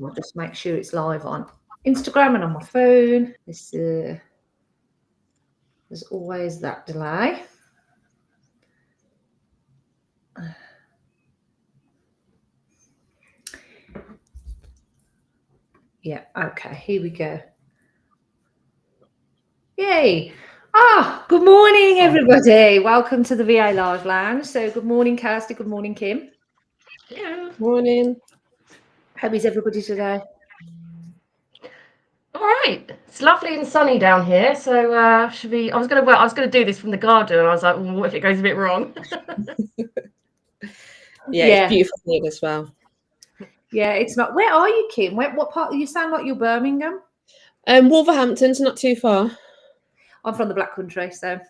I'll just make sure it's live on Instagram and on my phone. There's always that delay. Yeah, okay, here we go. Yay! Good morning, everybody. Welcome to the VA Live Lounge. So, good morning, Kirsty. Good morning, Kim. Yeah. Morning. How is everybody today? All right. It's lovely and sunny down here. So I was gonna do this from the garden, and I was like, what if it goes a bit wrong? It's beautiful here as well. Yeah, it's not. Where are you, Kim? What part? You sound like you're Birmingham. Wolverhampton's not too far. I'm from the Black Country, so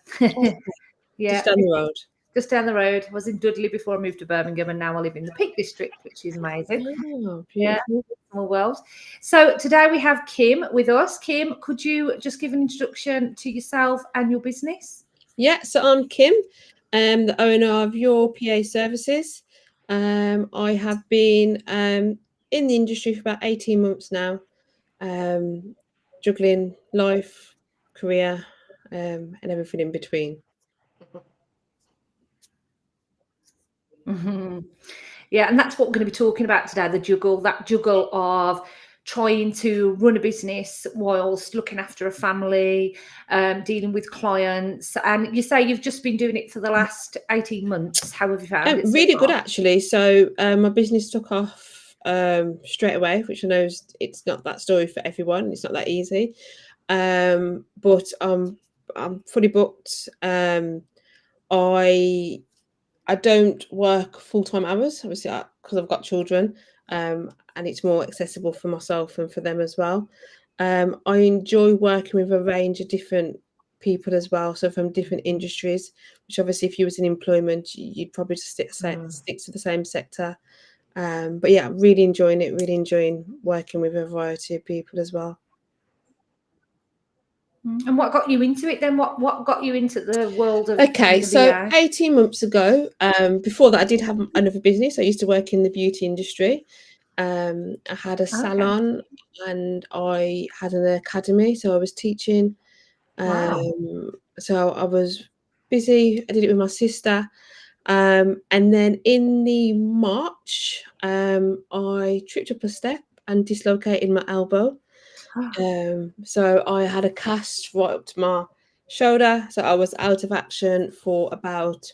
yeah, just down the road. Just down the road. I was in Dudley before I moved to Birmingham, and now I live in the Peak District, which is amazing. Oh, yeah, small world. So today we have Kim with us. Kim, could you just give an introduction to yourself and your business? Yeah, so I'm Kim, the owner of Your PA Services. I have been in the industry for about 18 months now, juggling life, career, and everything in between. Mm-hmm. Yeah, and that's what we're going to be talking about today, that juggle of trying to run a business whilst looking after a family, dealing with clients. And you say you've just been doing it for the last 18 months. How have you found it? Really good, actually. So my business took off straight away, which I know it's not that story for everyone. It's not that easy. But I'm fully booked. I don't work full-time hours, obviously, because I've got children, and it's more accessible for myself and for them as well. I enjoy working with a range of different people as well, so from different industries, which obviously if you was in employment, you'd probably just stick to the same sector. But yeah, really enjoying it, really enjoying working with a variety of people as well. And what got you into it then? What got you into the world of so VA? 18 months ago, before that I did have another business. I used to work in the beauty industry. I had a salon and I had an academy, so I was teaching. So I was busy. I did it with my sister. And then in the March, I tripped up a step and dislocated my elbow. So I had a cast right up to my shoulder. So I was out of action for about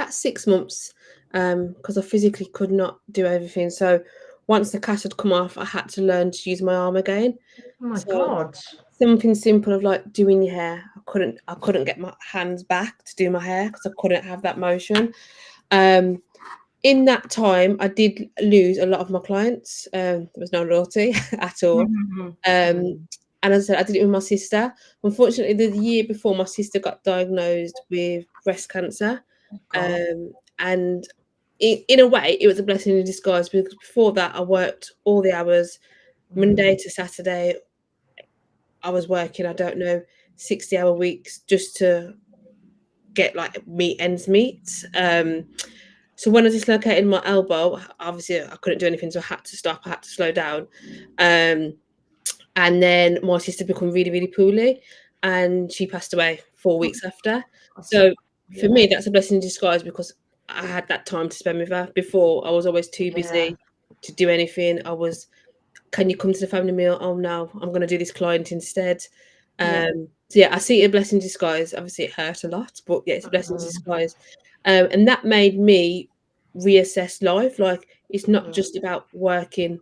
6 months because I physically could not do everything. So once the cast had come off, I had to learn to use my arm again. Oh my God. Something simple of like doing your hair. I couldn't get my hands back to do my hair because I couldn't have that motion. In that time, I did lose a lot of my clients. There was no loyalty at all. And as I said, I did it with my sister. Unfortunately, the year before, my sister got diagnosed with breast cancer. And in a way, it was a blessing in disguise because before that, I worked all the hours, Monday to Saturday. I was working, 60-hour weeks just to get ends meet. So when I dislocated my elbow, obviously I couldn't do anything, so I had to stop. I had to slow down. And then my sister became really, really poorly, and she passed away 4 weeks after. So for me, that's a blessing in disguise because I had that time to spend with her. Before, I was always too busy to do anything. Can you come to the family meal? Oh no, I'm going to do this client instead. So I see it a blessing in disguise. Obviously, it hurt a lot, but yeah, it's a blessing in disguise. And that made me reassess life. Like, it's not just about working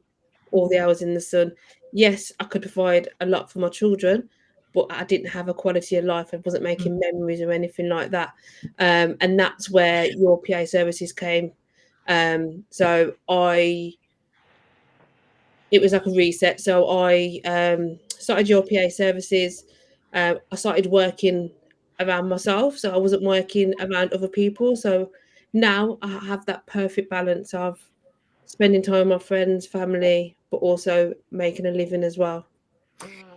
all the hours in the sun. Yes, I could provide a lot for my children, but I didn't have a quality of life. I wasn't making memories or anything like that. And that's where Your PA Services came. So it was like a reset. So I started Your PA Services. I started working around myself, so I wasn't working around other people. So now I have that perfect balance of spending time with my friends, family, but also making a living as well.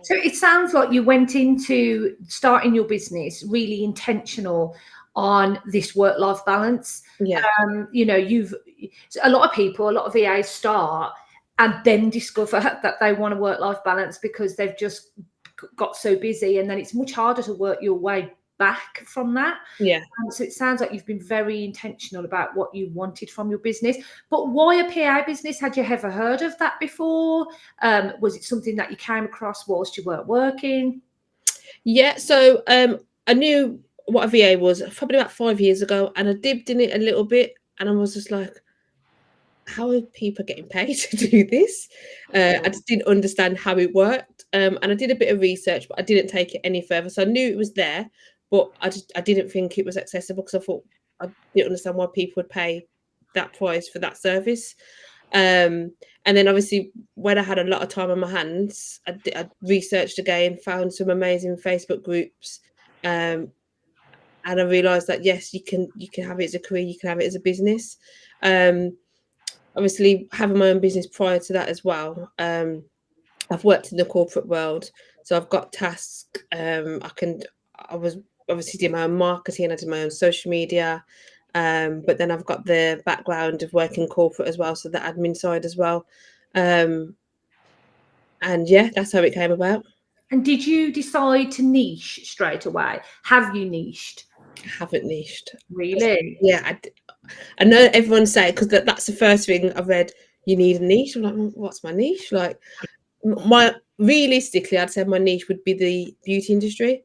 So it sounds like you went into starting your business really intentional on this work-life balance. Yeah. A lot of VAs start and then discover that they want a work-life balance because they've just got so busy, and then it's much harder to work your way back from that. Yeah. So it sounds like you've been very intentional about what you wanted from your business. But why a PA business? Had you ever heard of that before? Was it something that you came across whilst you weren't working? Yeah, so I knew what a VA was probably about 5 years ago, and I dipped in it a little bit, and I was just like, how are people getting paid to do this? I just didn't understand how it worked. And I did a bit of research, but I didn't take it any further. So I knew it was there, but I didn't think it was accessible because I thought I didn't understand why people would pay that price for that service. And then obviously when I had a lot of time on my hands, I researched again, found some amazing Facebook groups, and I realised that yes, you can have it as a career, you can have it as a business. Obviously having my own business prior to that as well. I've worked in the corporate world, so I've got tasks. I was obviously doing my own marketing, I did my own social media, but then I've got the background of working corporate as well, so the admin side as well. And yeah, that's how it came about. And did you decide to niche straight away? Have you niched? I haven't niched. Really? Yeah, I know everyone say, because that's the first thing I've read. You need a niche. I'm like, what's my niche? Like, realistically, I'd say my niche would be the beauty industry,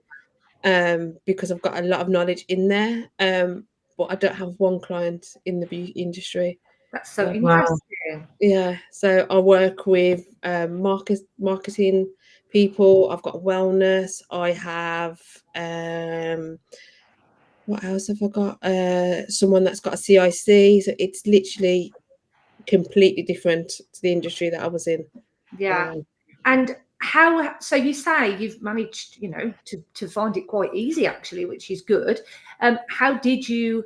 because I've got a lot of knowledge in there. But I don't have one client in the beauty industry. That's so Wow. interesting. Yeah, so I work with marketing people. I've got wellness. I have what else have I got? Someone that's got a CIC. So it's literally completely different to the industry that I was in. Yeah. And how, so you say you've managed, to find it quite easy actually, which is good. How did you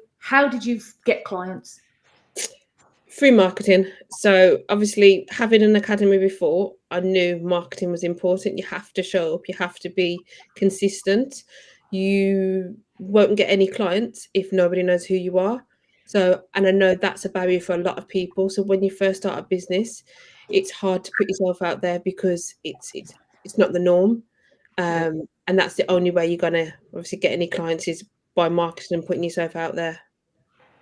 get clients? Through marketing. So obviously having an academy before, I knew marketing was important. You have to show up, you have to be consistent. You won't get any clients if nobody knows who you are. So, and I know that's a barrier for a lot of people. So when you first start a business, it's hard to put yourself out there because it's not the norm. And that's the only way you're gonna obviously get any clients is by marketing and putting yourself out there.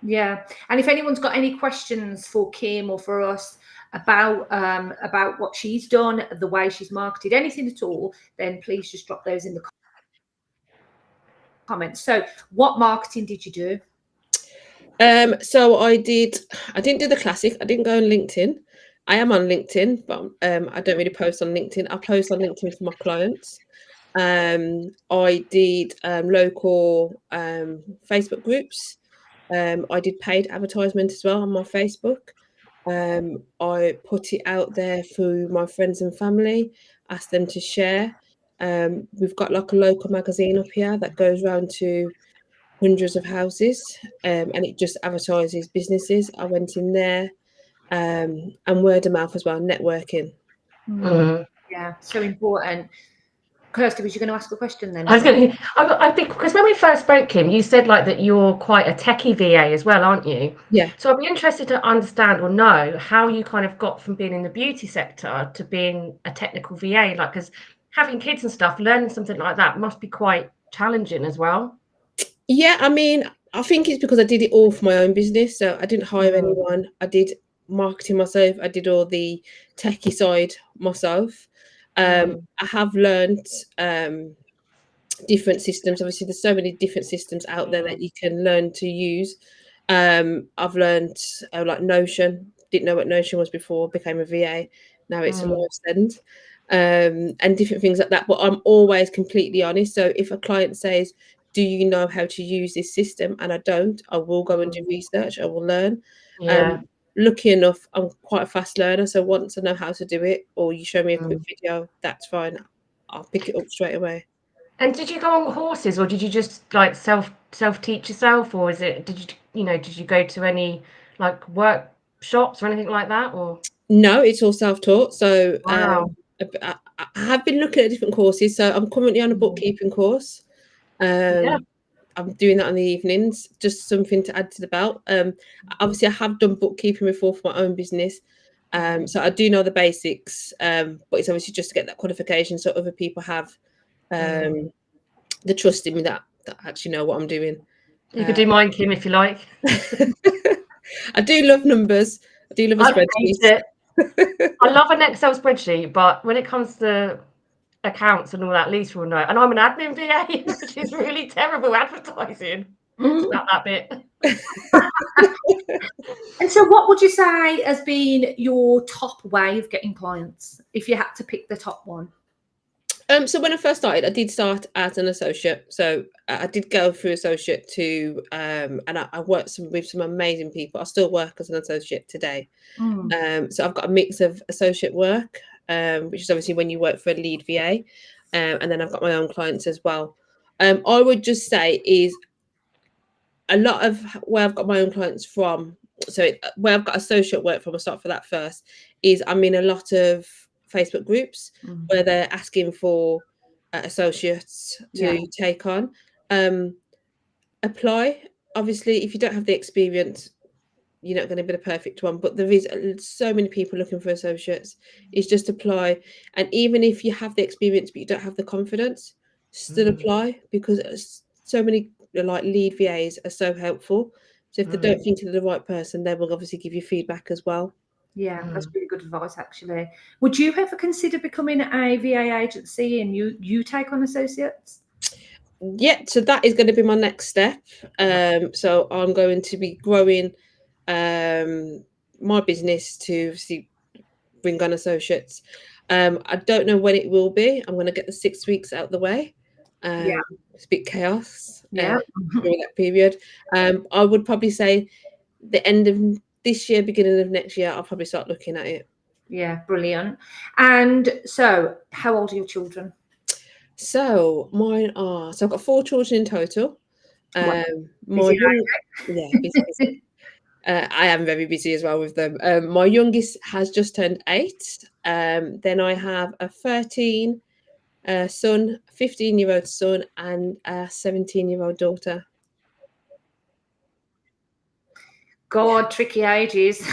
Yeah. And if anyone's got any questions for Kim or for us about what she's done, the way she's marketed, anything at all, then please just drop those in the comments. So what marketing did you do? So I didn't do the classic. I didn't go on LinkedIn. I am on LinkedIn, but I don't really post on LinkedIn. I post on LinkedIn for my clients. I did local Facebook groups. I did paid advertisement as well on my Facebook. I put it out there through my friends and family, asked them to share. We've got like a local magazine up here that goes around to hundreds of houses, and it just advertises businesses. I went in there, and word of mouth as well, networking. Yeah, so important. Kirsty, was you going to ask a question then? I think because when we first spoke, Kim, you said like that you're quite a techie VA as well, aren't you? Yeah. So I'd be interested to understand or know how you kind of got from being in the beauty sector to being a technical VA, like, because having kids and stuff, learning something like that must be quite challenging as well. Yeah, I mean, I think it's because I did it all for my own business. So I didn't hire anyone. I did marketing myself. I did all the techie side myself. I have learned different systems. Obviously, there's so many different systems out there that you can learn to use. I've learned like Notion. Didn't know what Notion was before. Became a VA. Now it's a lifesend. And different things like that. But I'm always completely honest. So if a client says, do you know how to use this system? And I don't, I will go and do research. I will learn. Lucky enough, I'm quite a fast learner. So once I know how to do it, or you show me a quick video, that's fine. I'll pick it up straight away. And did you go on courses, or did you just like self teach yourself, or did you go to any like workshops or anything like that, or? No, it's all self-taught. So Wow. I have been looking at different courses. So I'm currently on a bookkeeping course. I'm doing that in the evenings, just something to add to the belt. Obviously, I have done bookkeeping before for my own business. So I do know the basics, but it's obviously just to get that qualification so other people have the trust in me that I actually know what I'm doing. You could do mine, Kim, if you like. I do love numbers. I do love a I spreadsheet. hate it. I love an Excel spreadsheet, but when it comes to accounts and all that, Lisa will know. And I'm an admin VA, which is really terrible advertising. It's about that bit. And so what would you say has been your top way of getting clients, if you had to pick the top one? So when I first started, I did start as an associate. So I did go through associate to, and I worked with some amazing people. I still work as an associate today. So I've got a mix of associate work, which is obviously when you work for a lead VA, and then I've got my own clients as well. I would just say is a lot of where I've got my own clients from. So where I've got associate work from, I'll start for that first, is I'm in a lot of Facebook groups where they're asking for associates to take on. Apply. Obviously, if you don't have the experience, you're not going to be the perfect one, but there is so many people looking for associates. It's just apply. And even if you have the experience but you don't have the confidence, still apply, because so many like lead VAs are so helpful. So if they don't think you're the right person, they will obviously give you feedback as well. Yeah, that's really good advice, actually. Would you ever consider becoming a VA agency and you take on associates? Yeah, so that is going to be my next step. So I'm going to be growing my business to see bring on associates. I don't know when it will be. I'm going to get the 6 weeks out of the way. It's a bit chaos during that period. I would probably say the end of this year, beginning of next year, I'll probably start looking at it. Yeah, brilliant. And so how old are your children? So mine are, so I've got 4 children in total. My young, busy. I am very busy as well with them. My youngest has just turned 8. Then I have a 13 son, 15-year-old son, and a 17-year-old daughter. God, tricky ages.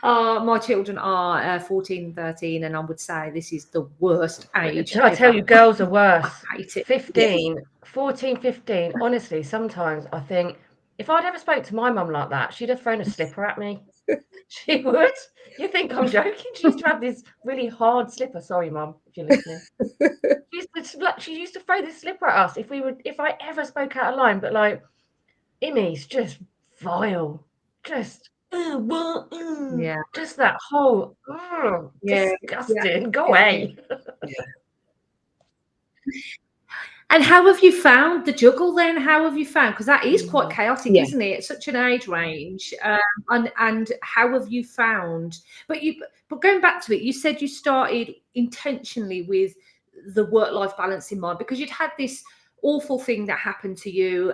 My children are 14 and 13, and I would say this is the worst age. I tell you, girls are worse. I hate it. 15, 14, 15. Honestly, sometimes I think if I'd ever spoke to my mum like that, she'd have thrown a slipper at me. She would. You think I'm joking? She used to have this really hard slipper. Sorry, Mum, if you're listening. She used to throw this slipper at us if I ever spoke out of line. But like, Immy's just vile. Just just that whole disgusting. Go away. And how have you found the juggle then? How have you found? Because that is quite chaotic, isn't it? It's such an age range. And how have you found? But going back to it, you said you started intentionally with the work-life balance in mind because you'd had this awful thing that happened to you,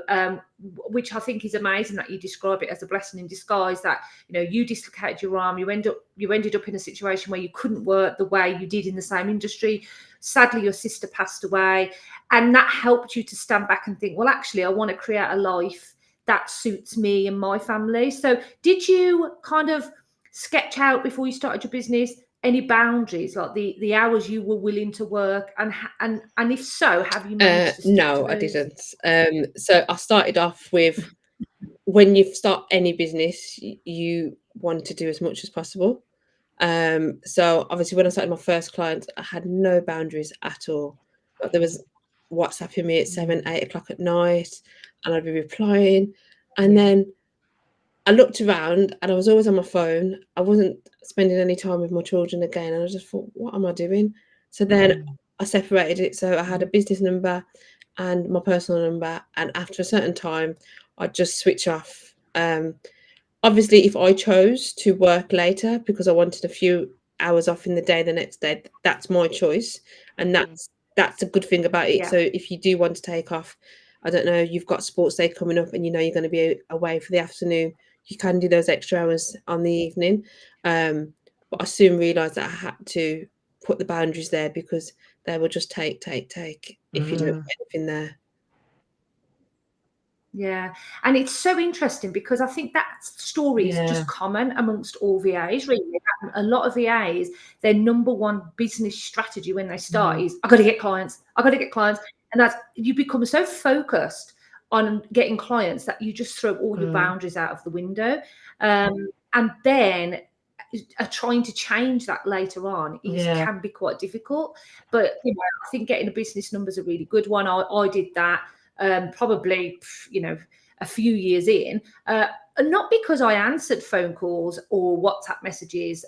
which I think is amazing that you describe it as a blessing in disguise. That you dislocated your arm, you ended up in a situation where you couldn't work the way you did in the same industry. Sadly, your sister passed away, and that helped you to stand back and think, well, actually, I want to create a life that suits me and my family. So did you kind of sketch out before you started your business any boundaries, like the hours you were willing to work, and if so, have you managed to no, I didn't. So I started off with, when you start any business, you want to do as much as possible. So obviously when I started my first client, I had no boundaries at all. But there was WhatsApping me at 7, 8 o'clock at night, and I'd be replying, and then I looked around and I was always on my phone. I wasn't spending any time with my children again. And I just thought, what am I doing? So then I separated it. So I had a business number and my personal number. And after a certain time, I'd just switch off. Obviously, if I chose to work later because I wanted a few hours off in the day the next day, that's my choice. And that's a good thing about it. Yeah. So if you do want to take off, I don't know, you've got sports day coming up and you're going to be away for the afternoon, you can do those extra hours on the evening. But I soon realised that I had to put the boundaries there because they will just take if you don't get anything there. Yeah, and it's so interesting because I think that story is just common amongst all VAs, really. A lot of VAs, their number one business strategy when they start is, I've got to get clients, I've got to get clients. And that's, you become so focused on getting clients that you just throw all your boundaries out of the window. And then trying to change that later on can be quite difficult. But I think getting a business number is a really good one. I did that probably a few years in, not because I answered phone calls or WhatsApp messages,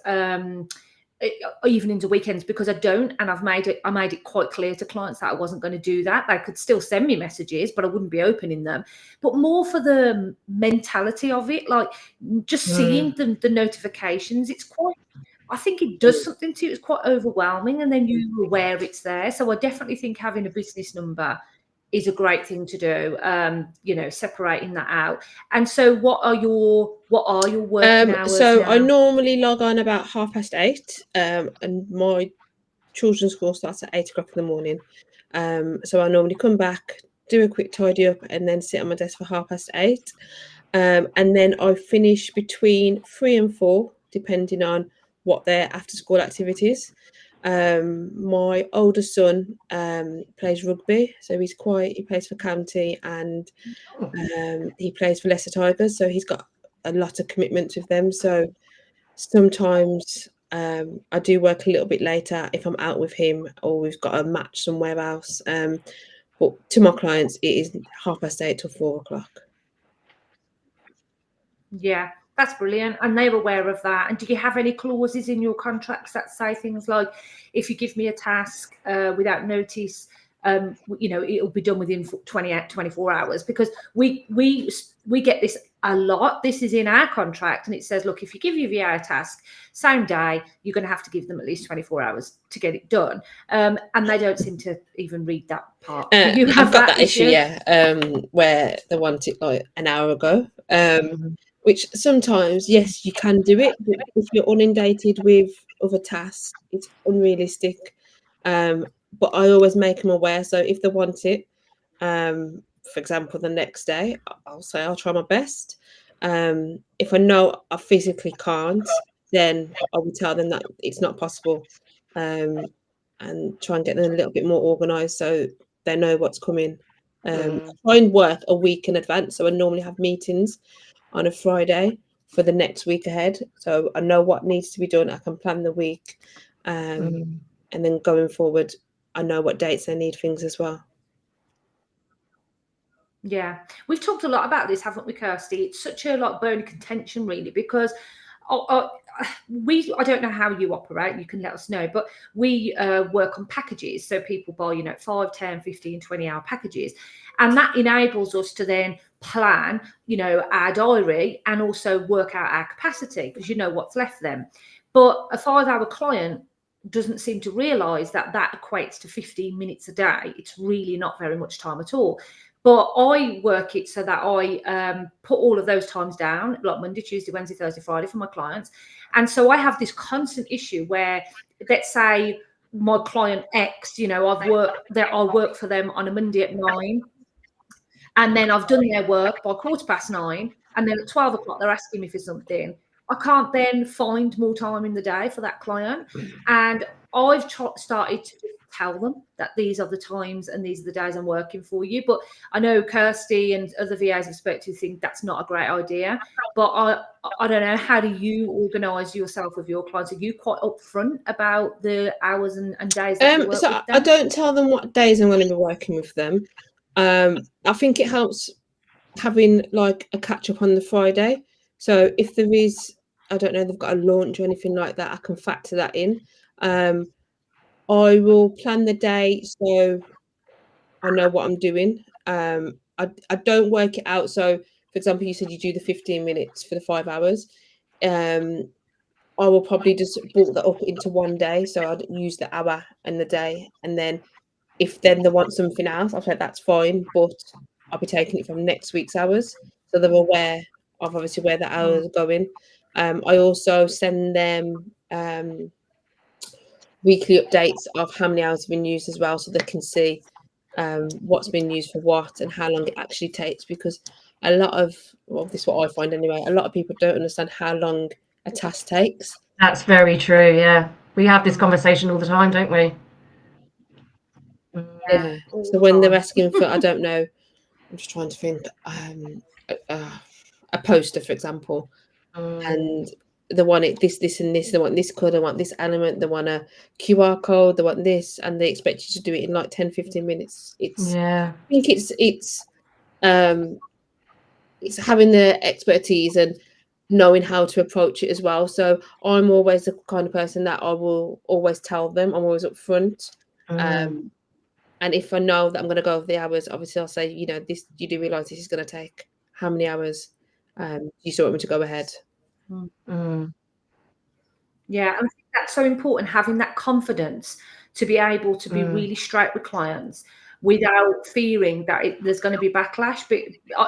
even into weekends, because I don't, and I made it quite clear to clients that I wasn't going to do that. They could still send me messages, but I wouldn't be opening them. But more for the mentality of it, like just seeing the notifications, I think it does something to you. It's quite overwhelming, and then you're aware it's there. So I definitely think having a business number is a great thing to do, separating that out. And so what are your working hours so now? I normally log on about 8:30, and my children's school starts at 8 o'clock in the morning. So I normally come back, do a quick tidy up, and then sit on my desk for 8:30. And then I finish between 3 and 4, depending on what their after school activities. My older son plays rugby, so he plays for county, and he plays for Leicester Tigers, so he's got a lot of commitments with them. So sometimes I do work a little bit later if I'm out with him or we've got a match somewhere else. But to my clients, it is 8:30 till 4 o'clock. Yeah, that's brilliant. And they're aware of that. And do you have any clauses in your contracts that say things like, if you give me a task without notice, it'll be done within 24 hours? Because we get this a lot. This is in our contract, and it says, look, if you give your VA a task, same day, you're going to have to give them at least 24 hours to get it done. And they don't seem to even read that part. Do you have I've got that issue, where they want it like an hour ago. Which sometimes, yes, you can do it, but if you're inundated with other tasks, it's unrealistic. But I always make them aware. So if they want it, for example, the next day, I'll say I'll try my best. If I know I physically can't, then I will tell them that it's not possible, and try and get them a little bit more organised so they know what's coming. I try and work a week in advance. So I normally have meetings on a Friday for the next week ahead. So I know what needs to be done. I can plan the week. And then going forward, I know what dates I need things as well. Yeah, we've talked a lot about this, haven't we, Kirsty? It's such a bone of contention, really, because I don't know how you operate, you can let us know, but we work on packages. So people buy 5, 10, 15, 20-hour packages, and that enables us to then plan our diary and also work out our capacity, because what's left then. But a 5-hour client doesn't seem to realize that equates to 15 minutes a day. It's really not very much time at all. But I work it so that I put all of those times down, like Monday, Tuesday, Wednesday, Thursday, Friday, for my clients. And so I have this constant issue where, let's say my client X, I'll work for them on a Monday at 9, and then I've done their work by 9:15, and then at 12 o'clock they're asking me for something. I can't then find more time in the day for that client. And I've started to tell them that these are the times and these are the days I'm working for you. But I know Kirsty and other VAs I've spoken to think that's not a great idea. But I don't know, how do you organise yourself with your clients? Are you quite upfront about the hours and days that you work with them? I don't tell them what days I'm going to be working with them. I think it helps having like a catch up on the Friday. So if there is, I don't know, they've got a launch or anything like that, I can factor that in. I will plan the day so I know what I'm doing. I don't work it out. So, for example, you said you do the 15 minutes for the 5 hours. I will probably just bulk that up into one day. So I'd use the hour and the day. And then if then they want something else, I'll say that's fine. But I'll be taking it from next week's hours. So they're aware of obviously where the hours are going. I also send them weekly updates of how many hours have been used as well, so they can see what's been used for what and how long it actually takes, because a lot of, well, this is what I find anyway, a lot of people don't understand how long a task takes. That's very true. Yeah, we have this conversation all the time, don't we? Yeah. all So the when they're time. asking for, I don't know, I'm just trying to think, a poster, for example, and they want it this and this, they want this colour, they want this element, they want a QR code, they want this, and they expect you to do it in like 10-15 minutes. Yeah. I think it's having the expertise and knowing how to approach it as well. So I'm always the kind of person that I will always tell them, I'm always upfront. And if I know that I'm going to go over the hours, obviously I'll say, you know, this, you do realise this is going to take how many hours? You still want me to go ahead? Yeah, and I think that's so important, having that confidence to be able to be really straight with clients without fearing that there's going to be backlash. But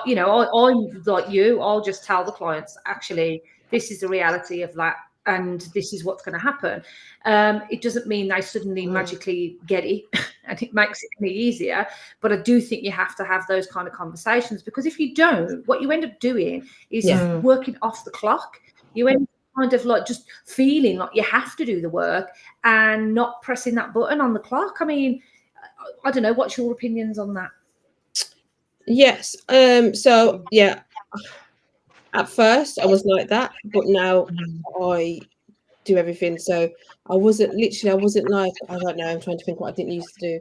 you know, I'm like you, I'll just tell the clients, actually, this is the reality of that, and this is what's going to happen. It doesn't mean they suddenly magically get it and it makes it any easier, but I do think you have to have those kind of conversations, because if you don't, what you end up doing is working off the clock. You end kind of like just feeling like you have to do the work and not pressing that button on the clock. I mean, I don't know, what's your opinions on that? Yes. So yeah, at first I was like that, but now I do everything. So I wasn't like, I don't know, I'm trying to think what I didn't used to do.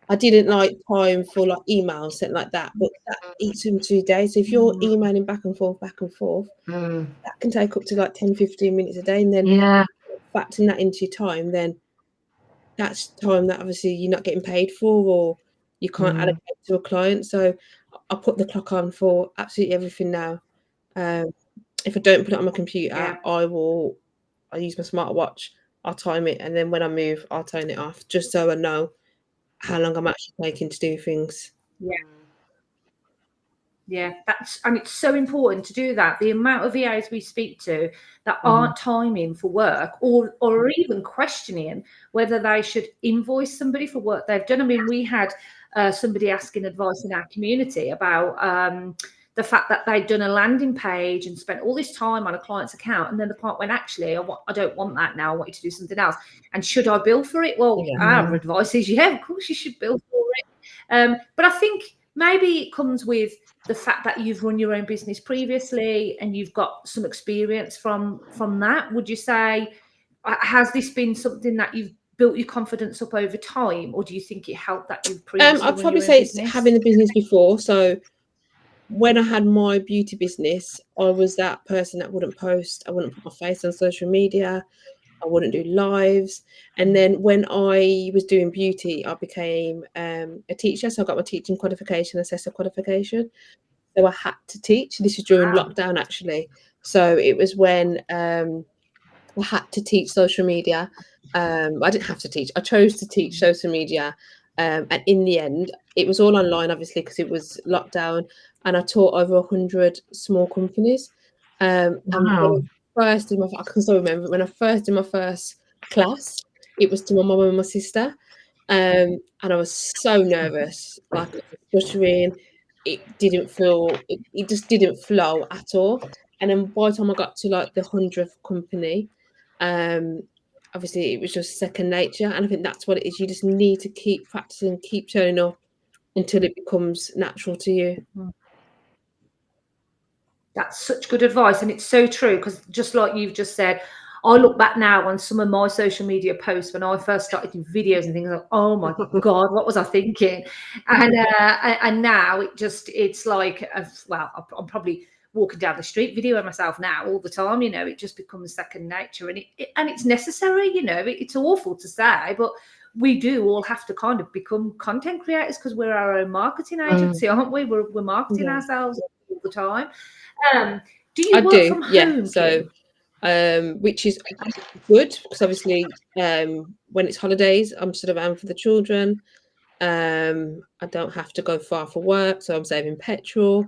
I didn't like time for like emails, something like that, but that eats into your day. So if you're emailing back and forth, that can take up to like 10-15 minutes a day, and then factoring that into your time, then that's time that obviously you're not getting paid for, or you can't allocate to a client. So I put the clock on for absolutely everything now. If I don't put it on my computer, I use my smartwatch, I'll time it, and then when I move, I'll turn it off, just so I know how long I'm actually taking to do things. Yeah, and it's so important to do that. The amount of VAs we speak to that aren't timing for work, or even questioning whether they should invoice somebody for work they've done. I mean, we had somebody asking advice in our community about the fact that they'd done a landing page and spent all this time on a client's account, and then the client went, actually, I don't want that now, I want you to do something else. And should I bill for it? Well, our advice is, yeah, of course you should bill for it. But I think maybe it comes with the fact that you've run your own business previously and you've got some experience from that. Would you say, has this been something that you've built your confidence up over time, or do you think it helped that you've previously I'd probably say it's having the business before. So when I had my beauty business, I was that person that wouldn't post, I wouldn't put my face on social media, I wouldn't do lives. And then when I was doing beauty, I became a teacher. So I got my teaching qualification, assessor qualification. So I had to teach. This is during lockdown, actually. So it was when I had to teach social media. I didn't have to teach. I chose to teach social media. And in the end, it was all online, obviously, because it was lockdown. And I taught over 100 small companies. And I can still remember when I first did my first class, it was to my mum and my sister. And I was so nervous, like stuttering. It just didn't flow at all. And then by the time I got to like the 100th company, obviously it was just second nature. And I think that's what it is. You just need to keep practicing, keep turning up until it becomes natural to you. That's such good advice, and it's so true, because just like you've just said, I look back now on some of my social media posts when I first started doing videos and things, like, oh my God, what was I thinking? And now it's like, well, I'm probably walking down the street videoing myself now all the time. You know, it just becomes second nature, and it's necessary. You know, it's awful to say, but we do all have to kind of become content creators, because we're our own marketing agency, aren't we? We're marketing ourselves all the time. Do you work from home? Yeah. So, which is good, because obviously, when it's holidays, I'm sort of around for the children. I don't have to go far for work, so I'm saving petrol.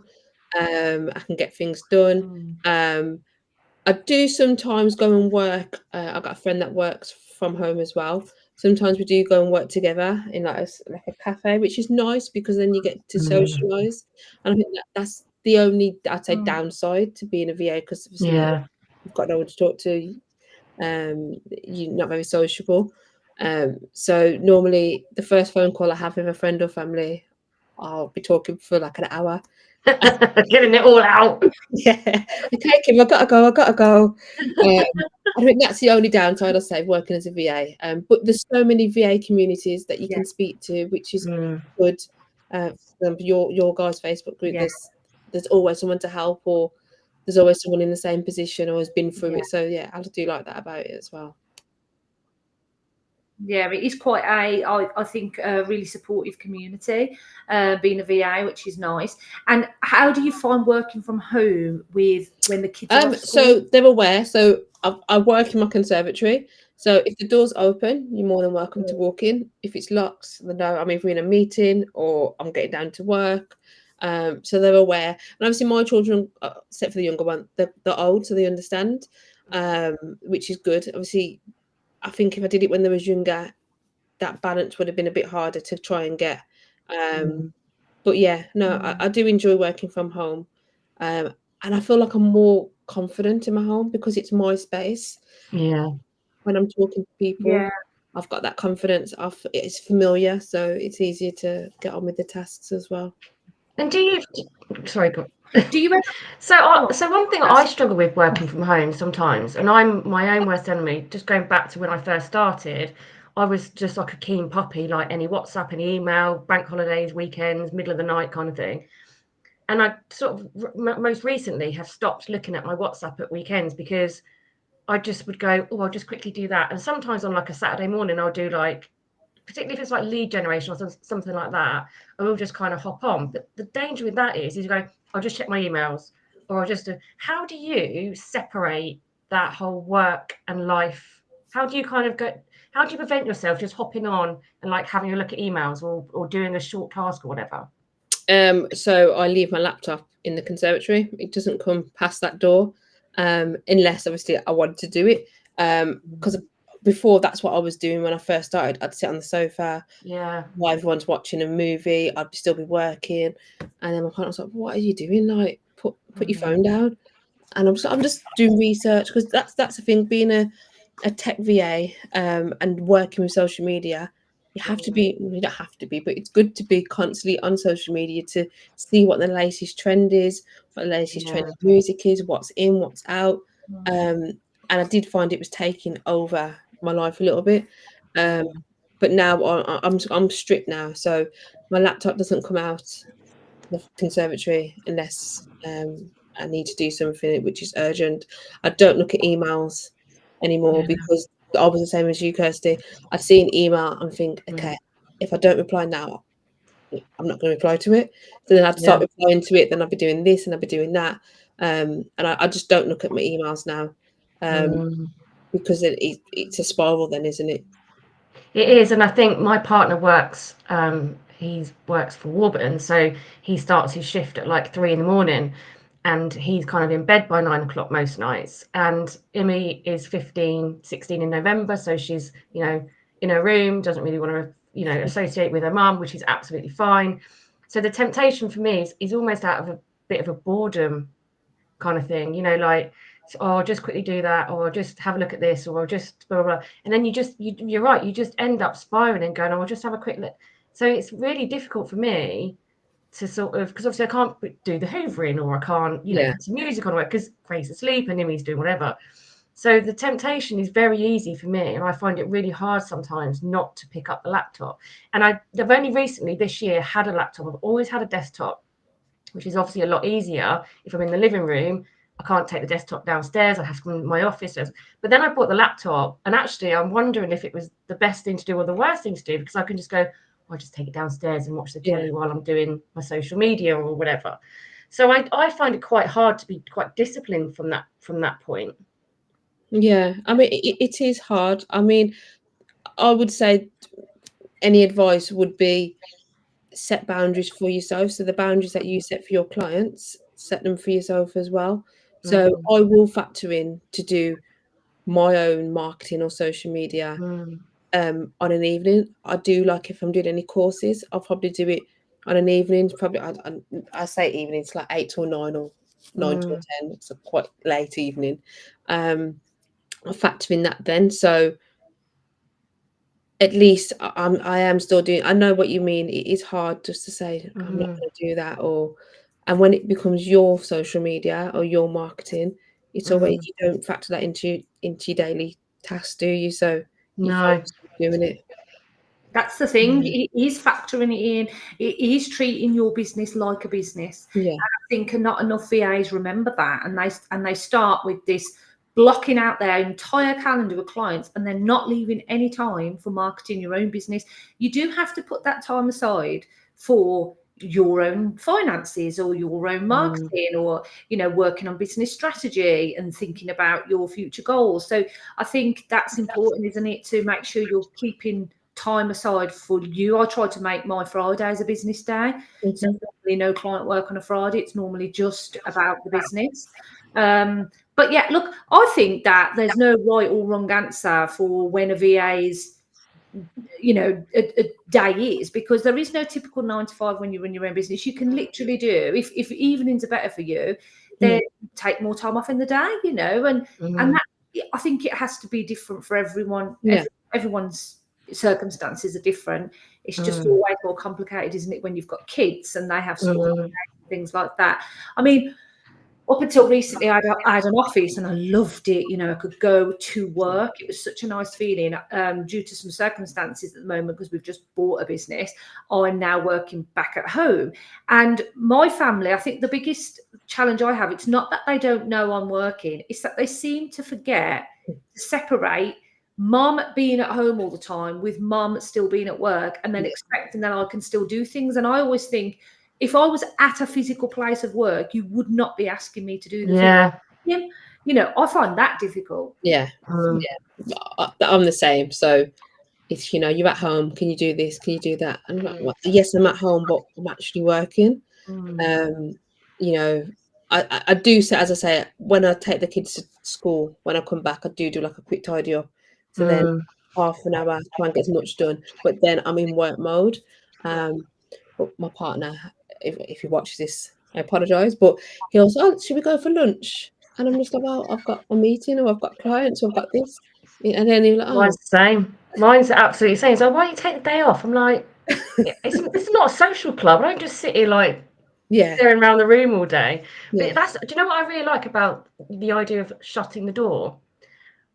I can get things done. I do sometimes go and work. I've got a friend that works from home as well, sometimes we do go and work together in like a cafe, which is nice because then you get to socialise. And I think that's the only, I'd say, downside to being a VA, because obviously you've got no one to talk to. You're not very sociable. So normally the first phone call I have with a friend or family, I'll be talking for like an hour. Getting it all out. Yeah. Okay, Kim, I've got to go. I think that's the only downside, I say, working as a VA. But there's so many VA communities that you can speak to, which is good. For example, your guys' Facebook group, there's always someone to help, or there's always someone in the same position or has been through it. So yeah, I do like that about it as well. Yeah, it is quite I think a really supportive community, being a VA, which is nice. And how do you find working from home when the kids are off school? So they're aware. So I work in my conservatory. So if the door's open, you're more than welcome to walk in. If it's locked, they know I'm either in a meeting or I'm getting down to work. So they're aware. And obviously my children, except for the younger one, they're old, so they understand, which is good. Obviously, I think if I did it when they was younger, that balance would have been a bit harder to try and get. But yeah, no, I do enjoy working from home. And I feel like I'm more confident in my home because it's my space. Yeah. When I'm talking to people, I've got that confidence. It's familiar, so it's easier to get on with the tasks as well. And do you? Sorry, go. Do you ever? So one thing I struggle with working from home sometimes, and I'm my own worst enemy. Just going back to when I first started, I was just like a keen puppy, like any WhatsApp, any email, bank holidays, weekends, middle of the night kind of thing. And I sort of most recently have stopped looking at my WhatsApp at weekends because I just would go, oh, I'll just quickly do that. And sometimes on like a Saturday morning, I'll do like, particularly if it's like lead generation or something like that, I will just kind of hop on. But the danger with that is you go, I'll just check my emails, or I'll just do. How do you separate that whole work and life? How do you kind of go? How do you prevent yourself just hopping on and like having a look at emails or doing a short task or whatever? So I leave my laptop in the conservatory. It doesn't come past that door, unless obviously I want to do it. Because before, that's what I was doing when I first started. I'd sit on the sofa, while everyone's watching a movie. I'd still be working, and then my partner was like, "What are you doing? Like, put your phone down." And I'm just doing research, because that's the thing. Being a tech VA, and working with social media, you have to be. You don't have to be, but it's good to be constantly on social media to see what the latest trend is, what the latest trend of music is, what's in, what's out. And I did find it was taking over my life a little bit. But now I'm strict now, so my laptop doesn't come out the conservatory unless I need to do something which is urgent. I don't look at emails anymore because I was the same as you, Kirsty. I'd see an email and think, okay, if I don't reply now, I'm not going to reply to it. So then I'd start replying to it. Then I'd be doing this and I'd be doing that. And I just don't look at my emails now, because it's a spiral then, isn't it? It is, and I think my partner works. He works for Warburton, so he starts his shift at like 3 a.m, and he's kind of in bed by 9 o'clock most nights. And Imi is 15, 16 in November, so she's in her room, doesn't really want to associate with her mum, which is absolutely fine. So the temptation for me is almost out of a bit of a boredom kind of thing, like, oh, I'll just quickly do that, or I'll just have a look at this, or I'll just blah, blah, blah. And then you're right, you just end up spiraling and going, oh, I'll just have a quick look. So it's really difficult for me to sort of, because obviously I can't do the hoovering, or I can't, put some music on, because Grace is asleep and Nimi's doing whatever. So the temptation is very easy for me, and I find it really hard sometimes not to pick up the laptop. And I've only recently this year had a laptop. I've always had a desktop, which is obviously a lot easier. If I'm in the living room, I can't take the desktop downstairs. I have to come in my office. But then I bought the laptop, and actually I'm wondering if it was the best thing to do or the worst thing to do, because I can just go, I'll just take it downstairs and watch the telly while I'm doing my social media or whatever. So I find it quite hard to be quite disciplined from that point. Yeah, I mean, it is hard. I mean, I would say any advice would be set boundaries for yourself. So the boundaries that you set for your clients, set them for yourself as well. So I will factor in to do my own marketing or social media on an evening. I do like if I'm doing any courses, I'll probably do it on an evening. Probably I say evening, it's like 8 till 9 or 9 till 10. It's a quite late evening. I'll factor in that then. So at least I am still doing. I know what you mean. It is hard just to say I'm not going to do that, and when it becomes your social media or your marketing, it's always you don't factor that into your daily tasks, do you? So you No. focus on doing it. That's the thing. It is factoring it in. It is treating your business like a business. Yeah. And I think not enough VAs remember that, and they start with this blocking out their entire calendar with clients, and they're not leaving any time for marketing your own business. You do have to put that time aside for your own finances or your own marketing, or working on business strategy and thinking about your future goals. So I think that's important, isn't it, to make sure you're keeping time aside for you. I try to make my Fridays a business day. So normally no client work on a Friday. It's normally just about the business. But yeah, look, I think that there's no right or wrong answer for when a VA's a day is, because there is no typical 9 to 5 when you run your own business. You can literally do, if evenings are better for you, then take more time off in the day, and that, I think it has to be different for everyone. Everyone's circumstances are different. It's just always more complicated, isn't it, when you've got kids and they have school and things like that. I mean, up until recently, I had an office and I loved it. I could go to work. It was such a nice feeling. Due to some circumstances at the moment, because we've just bought a business, I'm now working back at home. And my family, I think the biggest challenge I have, it's not that they don't know I'm working, it's that they seem to forget to separate mum being at home all the time with mum still being at work, and then expecting that I can still do things. And I always think, if I was at a physical place of work, you would not be asking me to do the thing. I find that difficult. Yeah. I'm the same. So it's, you're at home. Can you do this? Can you do that? And I'm like, well, yes, I'm at home, but I'm actually working. I do say, as I say, when I take the kids to school, when I come back, I do like a quick tidy up. So then half an hour, try and get as much done. But then I'm in work mode. But my partner, if he watches this, I apologise, but he goes, "Oh, should we go for lunch?" And I'm just like, "Well, I've got a meeting, or I've got clients, or I've got this." And then he's like, "Oh, mine's the same. Mine's absolutely the same. So why don't you take the day off?" I'm like, it's not a social club. I don't just sit here like staring around the room all day. But do you know what I really like about the idea of shutting the door?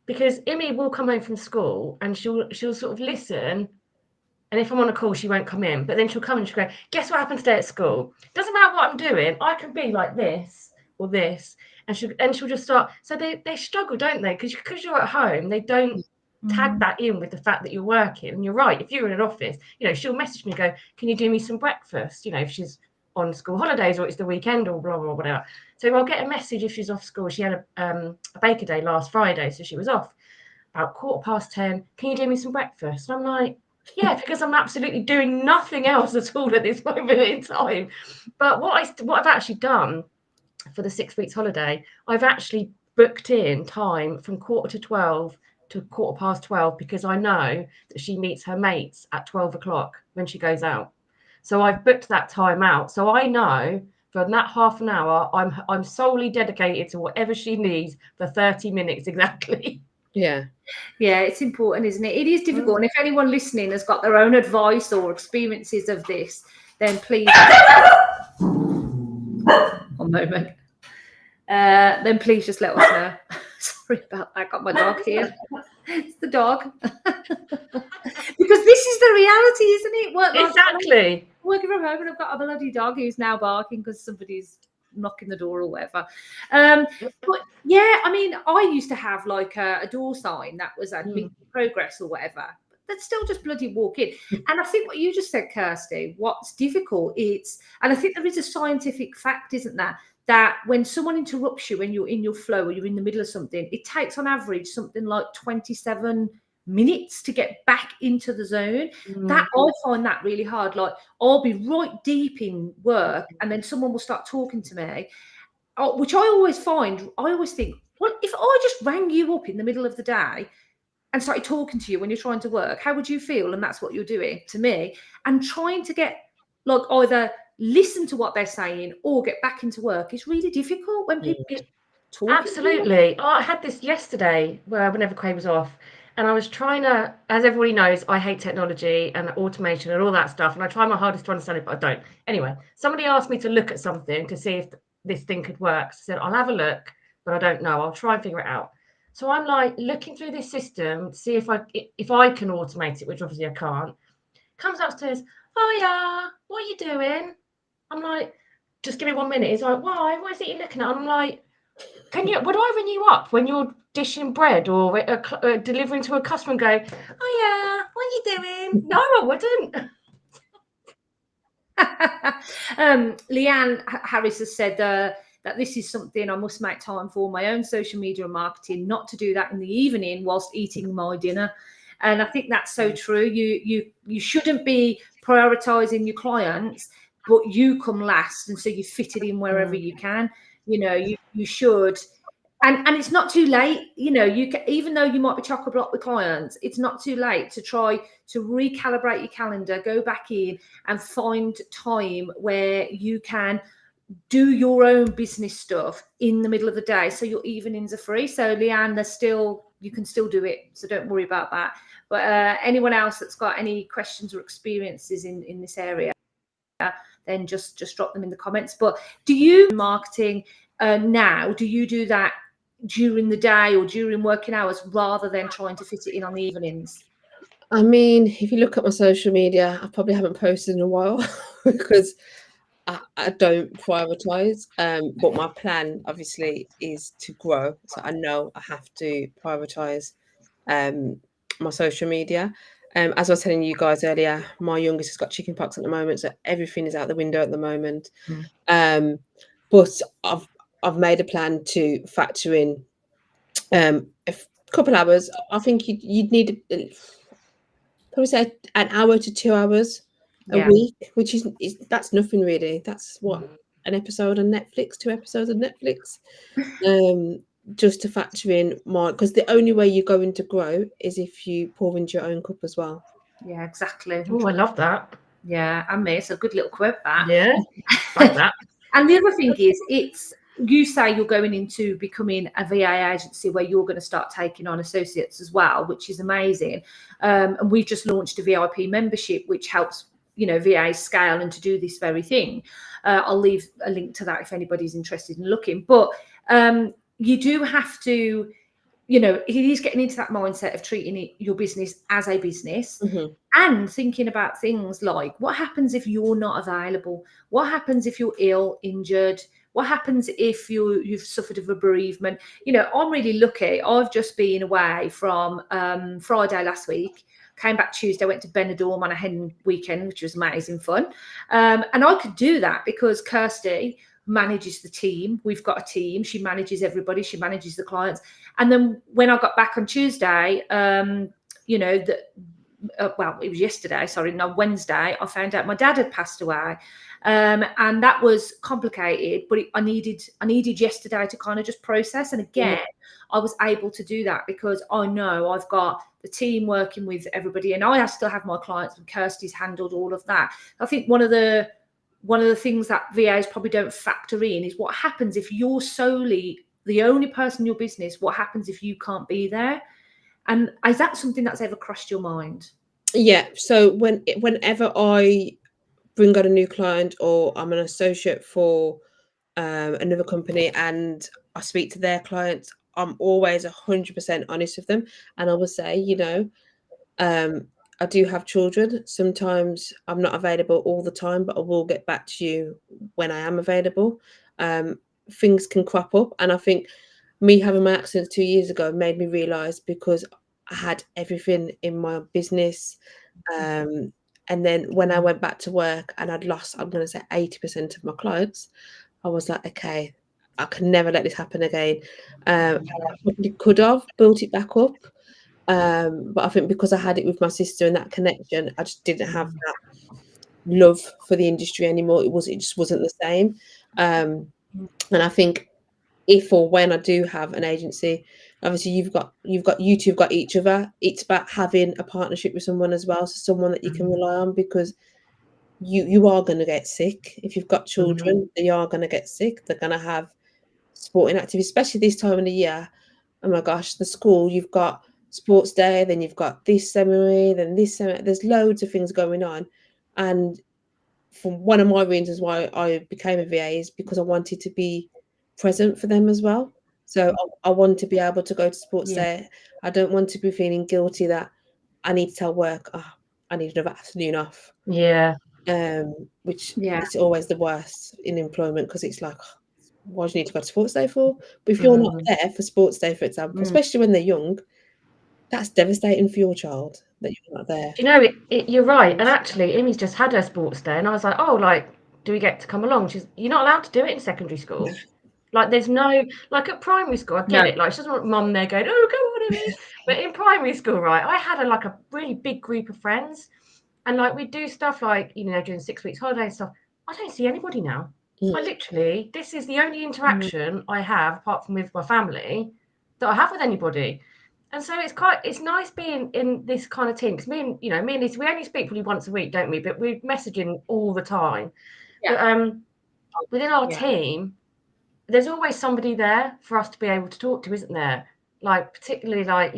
Because Imi will come home from school and she'll sort of listen. And if I'm on a call, she won't come in. But then she'll come and she'll go, "Guess what happened today at school? Doesn't matter what I'm doing. I can be like this or this." And she'll just start. So they struggle, don't they? Because you're at home, they don't tag that in with the fact that you're working. And you're right. If you're in an office, she'll message me and go, "Can you do me some breakfast?" If she's on school holidays or it's the weekend or blah, blah, blah, whatever. So I'll get a message if she's off school. She had a baker day last Friday, so she was off about 10:15. "Can you do me some breakfast?" And I'm like, yeah, because I'm absolutely doing nothing else at all at this moment in time. But what I've actually done for the 6 weeks holiday, I've actually booked in time from 11:45 to 12:15, because I know that she meets her mates at 12 o'clock when she goes out. So I've booked that time out. So I know for that half an hour, I'm solely dedicated to whatever she needs for 30 minutes exactly. Yeah, it's important, isn't it? It is difficult. And if anyone listening has got their own advice or experiences of this, then please one moment. Then please just let us know. Sorry about that. I got my dog here. It's the dog. Because this is the reality, isn't it? Exactly. Working from home, and I've got a bloody dog who's now barking because somebody's knocking the door or whatever. But yeah, I mean, I used to have like a door sign that was at progress or whatever. But that's still just bloody walk in. And I think what you just said, Kirsty, what's difficult, and I think there is a scientific fact, isn't there, that when someone interrupts you when you're in your flow or you're in the middle of something, it takes on average something like 27 minutes to get back into the zone. That I find that really hard. Like, I'll be right deep in work and then someone will start talking to me, which I always think, well, if I just rang you up in the middle of the day and started talking to you when you're trying to work, how would you feel? And that's what you're doing to me. And trying to get, like, either listen to what they're saying or get back into work is really difficult when people talk. Absolutely. I had this yesterday whenever Craig was off, and I was trying to, as everybody knows, I hate technology and automation and all that stuff, and I try my hardest to understand it, but I don't. Anyway, somebody asked me to look at something to see if this thing could work. So I said, I'll have a look, but I don't know. I'll try and figure it out. So I'm like looking through this system to see if I can automate it, which obviously I can't. Comes upstairs, oh yeah, what are you doing? I'm like, just give me 1 minute. He's like, why? What is it you're looking at? I'm like, would I ring you up when you're dishing bread or delivering to a customer and go, oh yeah, what are you doing? No, I wouldn't. Leanne Harris has said that this is something I must make time for my own social media and marketing, not to do that in the evening whilst eating my dinner. And I think that's so true. You shouldn't be prioritizing your clients, but you come last, and so you fit it in wherever you can. You know, you should. And it's not too late, you know, you can, even though you might be chock-a-block with clients, it's not too late to try to recalibrate your calendar, go back in and find time where you can do your own business stuff in the middle of the day, so your evenings are free. So Leanne, you can still do it, so don't worry about that. But anyone else that's got any questions or experiences in this area, then just drop them in the comments. But do you marketing now, do you do that during the day or during working hours rather than trying to fit it in on the evenings? I mean, if you look at my social media, I probably haven't posted in a while because I don't prioritize. But my plan obviously is to grow. So I know I have to prioritize my social media. As I was telling you guys earlier, my youngest has got chickenpox at the moment, so everything is out the window at the moment. But I've made a plan to factor in a couple hours. I think you'd need probably say an hour to 2 hours a week, which is that's nothing really. That's what an episode on Netflix, 2 episodes on Netflix. Just to factor in more, because the only way you're going to grow is if you pour into your own cup as well. Yeah, exactly. Oh, I love that. Yeah, and me, it's a good little quote, that. Yeah, like that. And the other thing is, you say you're going into becoming a VA agency where you're going to start taking on associates as well, which is amazing. And we've just launched a VIP membership, which helps, you know, VAs scale and to do this very thing. I'll leave a link to that if anybody's interested in looking. But you do have to, you know, it is getting into that mindset of treating your business as a business, and thinking about things like, what happens if you're not available? What happens if you're ill, injured? What happens if you've suffered a bereavement? You know, I'm really lucky. I've just been away from Friday last week, came back Tuesday, went to Benidorm on a hen weekend, which was amazing fun. And I could do that because Kirsty manages the team. We've got a team. She manages everybody. She manages the clients. And then when I got back on Tuesday, you know, well, it was yesterday, sorry, no, Wednesday, I found out my dad had passed away. And that was complicated, but I needed yesterday to kind of just process. And again, I was able to do that because I know I've got the team working with everybody, and I still have my clients, and Kirsty's handled all of that. I think one of the things that VAs probably don't factor in is what happens if you're solely the only person in your business. What happens if you can't be there? And is that something that's ever crossed your mind? Yeah. So whenever I bring on a new client or I'm an associate for another company and I speak to their clients, I'm always 100% honest with them. And I will say, you know, I do have children. Sometimes I'm not available all the time, but I will get back to you when I am available. Things can crop up. And I think me having my accident 2 years ago made me realise, because I had everything in my business. And then when I went back to work and I'd lost, I'm going to say 80% of my clients, I was like, okay, I can never let this happen again. I probably could have built it back up. But I think because I had it with my sister and that connection, I just didn't have that love for the industry anymore. It just wasn't the same. And I think if or when I do have an agency, Obviously, you've got you two have got each other. It's about having a partnership with someone as well, so someone that you can rely on, because you are going to get sick if you've got children. They are going to get sick. They're going to have sporting activities, especially this time of the year. Oh my gosh, the school, you've got sports day, then you've got this ceremony, then this ceremony. There's loads of things going on, and for one of my reasons why I became a VA is because I wanted to be present for them as well. So I want to be able to go to sports Yeah. day. I don't want to be feeling guilty that I need to tell work, oh, I need another afternoon off. Yeah. Which Yeah. is always the worst in employment, because it's like, what do you need to go to sports day for? But if you're not there for sports day, for example, especially when they're young, that's devastating for your child that you're not there. Do you know, you're right. And actually, Imi's just had her sports day, and I was like, oh, like, do we get to come along? You're not allowed to do it in secondary school. Like, there's no, like at primary school, I get it. Like, she doesn't want mum there going, oh, go on, Imi. But in primary school, right, I had a really big group of friends, and like we do stuff like, during 6 weeks holiday and stuff. I don't see anybody now. I literally, this is the only interaction I have, apart from with my family, that I have with anybody. And so it's nice being in this kind of team, because me and Liz, we only speak probably once a week, don't we? But we're messaging all the time. Yeah. But within our team, there's always somebody there for us to be able to talk to, isn't there? Like, particularly like,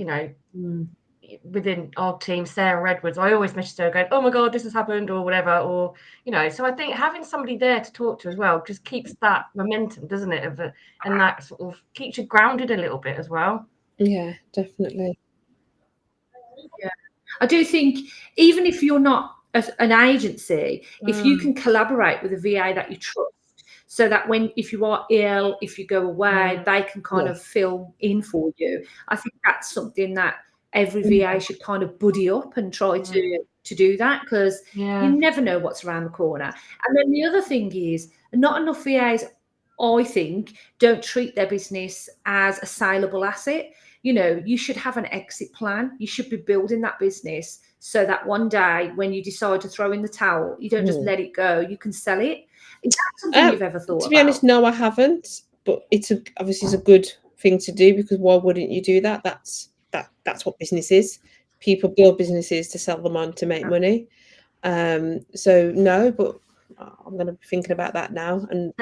within our team, Sarah Edwards, I always message her going, oh my God, this has happened, or whatever, or, so I think having somebody there to talk to as well just keeps that momentum, doesn't it? And that sort of keeps you grounded a little bit as well. Yeah, definitely. Yeah. I do think, even if you're not an agency, if you can collaborate with a VA that you trust, so that if you are ill, if you go away, they can kind of fill in for you. I think that's something that every VA should kind of buddy up and try to do that, because you never know what's around the corner. And then the other thing is, not enough VAs, I think, don't treat their business as a saleable asset. You should have an exit plan. You should be building that business so that one day when you decide to throw in the towel, you don't just let it go. You can sell it. Is that something you've ever thought about? To be honest, no, I haven't. But obviously it's a good thing to do, because why wouldn't you do that? That's what business is. People build businesses to sell them on to make money. So no, but I'm going to be thinking about that now and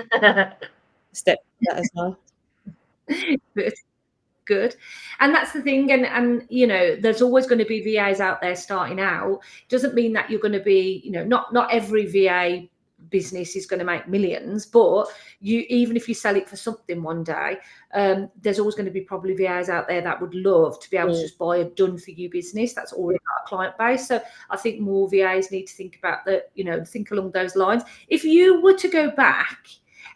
step that as well. Good. And that's the thing. And there's always going to be VAs out there starting out. Doesn't mean that you're going to be, not every VA business is going to make millions, but even if you sell it for something one day, there's always going to be probably VAs out there that would love to be able to just buy a done for you business that's already got a client base. So I think more VAs need to think about that, think along those lines. If you were to go back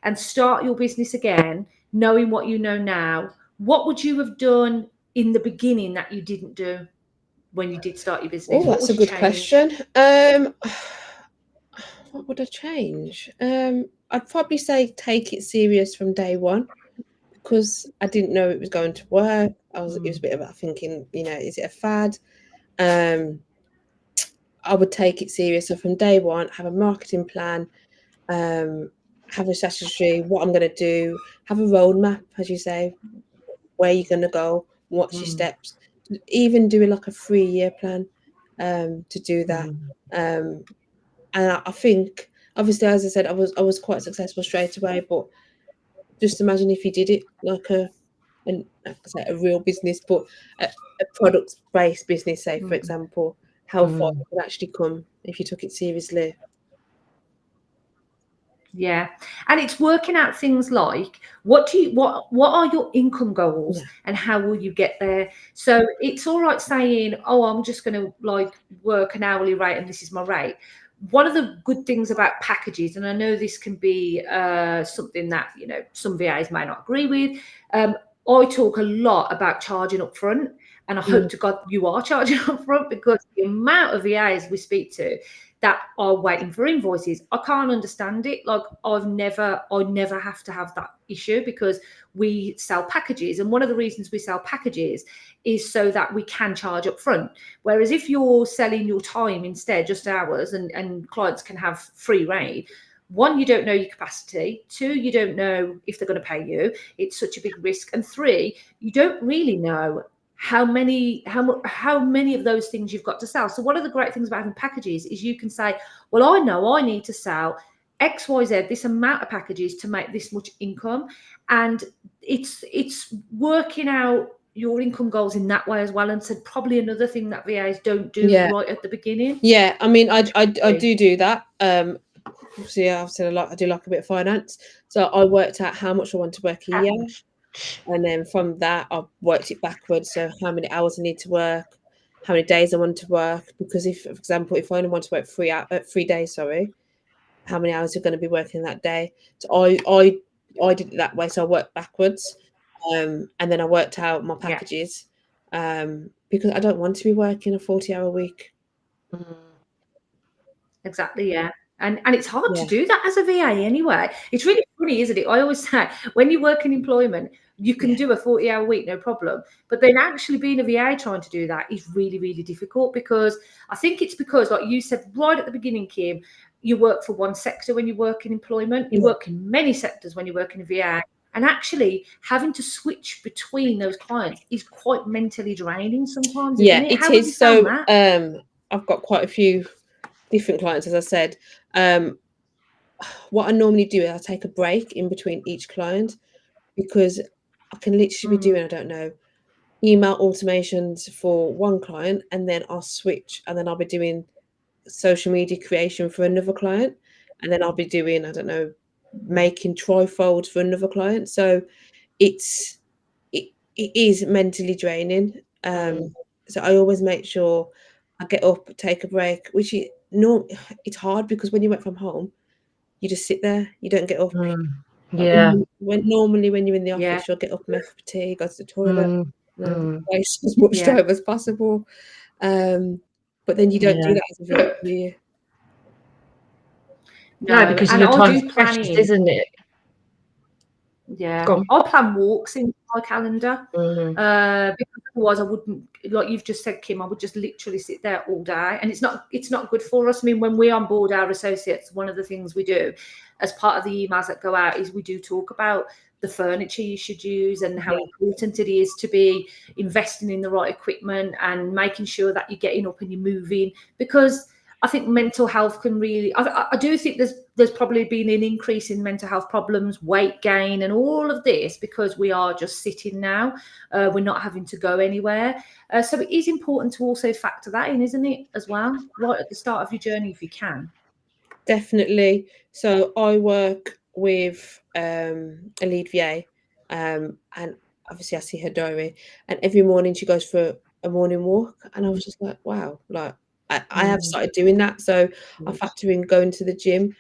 and start your business again, knowing what you know now, what would you have done in the beginning that you didn't do when you did start your business? Oh, that's a good question. What would I change? I'd probably say take it serious from day one, because I didn't know it was going to work. It was a bit about thinking, is it a fad? I would take it serious. So from day one, have a marketing plan, have a strategy, what I'm going to do, have a roadmap, as you say, where you're going to go, what's your steps, even do like a 3-year plan to do that. And I think, obviously, as I said, I was quite successful straight away, but just imagine if you did it like a real business, but a product-based business, say, for example, how far you could actually come if you took it seriously. Yeah. And it's working out things like, what are your income goals and how will you get there? So it's all right saying, oh, I'm just going to like work an hourly rate and this is my rate. One of the good things about packages, and I know this can be something that, some VAs may not agree with. I talk a lot about charging up front, and I hope to God you are charging up front, because the amount of VAs we speak to that are waiting for invoices, I can't understand it. Like I never have to have that issue, because we sell packages, and one of the reasons we sell packages is so that we can charge up front. Whereas if you're selling your time instead, just hours, and clients can have free reign, one, you don't know your capacity. Two, you don't know if they're going to pay you. It's such a big risk. And three, you don't really know how many of those things you've got to sell. So one of the great things about having packages is you can say, well, I know I need to sell XYZ, this amount of packages to make this much income. And it's working out your income goals in that way as well. And so probably another thing that VAs don't do right at the beginning. Yeah, I mean, I do that. Obviously, I've said I do like a bit of finance. So I worked out how much I want to work a year. And then from that, I've worked it backwards. So how many hours I need to work, how many days I want to work. Because if, for example, if I only want to work 3 days, how many hours are going to be working that day? So I did it that way. So I worked backwards, and then I worked out my packages, because I don't want to be working a 40-hour week. Exactly, yeah. And it's hard to do that as a VA anyway. It's really funny, isn't it? I always say, when you work in employment, you can do a 40-hour week, no problem. But then actually being a VA trying to do that is really, really difficult, because I think it's because, like you said right at the beginning, Kim, you work for one sector when you work in employment. You work in many sectors when you work in a VA. And actually having to switch between those clients is quite mentally draining sometimes, isn't it? It How is. have you found that? I've got quite a few different clients, as I said. What I normally do is I take a break in between each client, because I can literally be doing, I don't know, email automations for one client, and then I'll switch, and then I'll be doing social media creation for another client, and then I'll be doing, I don't know, making trifolds for another client. So it is mentally draining. So I always make sure I get up, take a break, which it's hard, because when you work from home, you just sit there, you don't get up. When you're in the office, you'll get up, make a tea, go to the toilet, waste as much time as possible. But then you don't do that as a VA, do you? No, because your time's precious, isn't it? Yeah, I plan walks in my calendar, because otherwise I wouldn't, like you've just said, Kim, I would just literally sit there all day, and it's not good for us. I mean, when we onboard our associates, one of the things we do as part of the emails that go out is we do talk about the furniture you should use and how important it is to be investing in the right equipment and making sure that you're getting up and you're moving, because I think mental health can really, I do think there's probably been an increase in mental health problems, weight gain, and all of this, because we are just sitting now. We're not having to go anywhere. So it is important to also factor that in, isn't it, as well, right at the start of your journey, if you can. Definitely. So I work with a lead VA, and obviously I see her diary, and every morning she goes for a morning walk, and I was just like, wow, like I have started doing that. So I factor in going to the gym,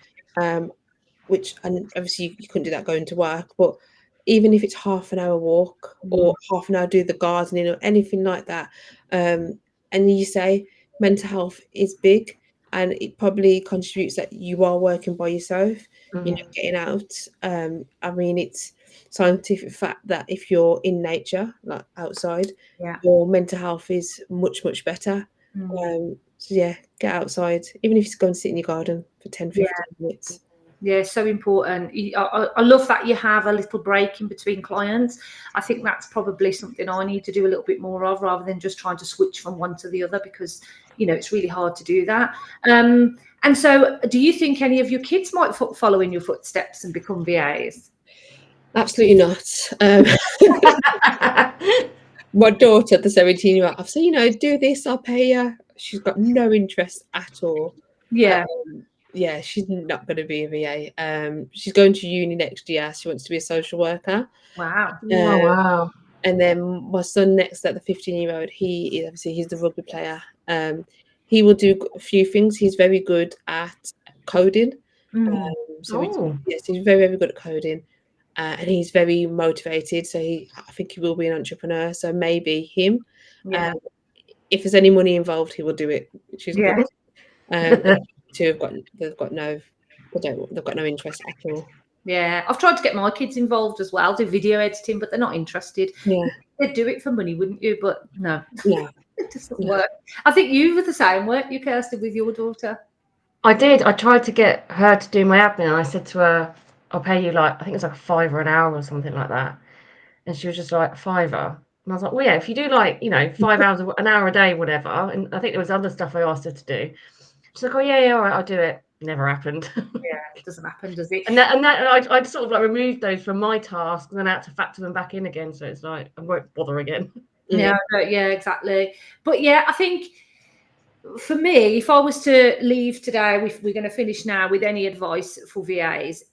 which, and obviously you couldn't do that going to work, but even if it's half an hour walk or half an hour do the gardening or anything like that, and you say mental health is big, and it probably contributes that you are working by yourself, you're not getting out. I mean, it's scientific fact that if you're in nature, like outside, your mental health is much, much better. So yeah, get outside, even if you just go and sit in your garden for 10-15 minutes. Yeah, so important. I love that you have a little break in between clients. I think that's probably something I need to do a little bit more of, rather than just trying to switch from one to the other, because it's really hard to do that. And so do you think any of your kids might follow in your footsteps and become VAs? Absolutely not. My daughter, the 17-year-old, I've said, do this, I'll pay you. She's got no interest at all. Yeah, she's not going to be a VA. She's going to uni next year. She wants to be a social worker. Wow. Wow. And then my son next, at the 15-year-old, he's the rugby player. He will do a few things. He's very good at coding. He's very, very good at coding. And he's very motivated. So I think he will be an entrepreneur. So maybe him. If there's any money involved, he will do it, which is good. They've got no interest at all. Yeah, I've tried to get my kids involved as well, do video editing, but they're not interested. Yeah, they'd do it for money, wouldn't you? But no, it doesn't work. I think you were the same, weren't you, Kirsty, with your daughter? I did. I tried to get her to do my admin, and I said to her, "I'll pay you like I think it was like £5 an hour or something like that." And she was just like, £5. And I was like, "Well, yeah, if you do like 5 hours an hour a day, whatever." And I think there was other stuff I asked her to do. She's like, "Oh yeah, all right, I'll do it." Never happened. Yeah, it doesn't happen, does it? And I'd sort of like removed those from my tasks, and then I had to factor them back in again. So it's like I won't bother again. Yeah, exactly. But yeah, I think for me, if I was to leave today, we're going to finish now with any advice for VAs,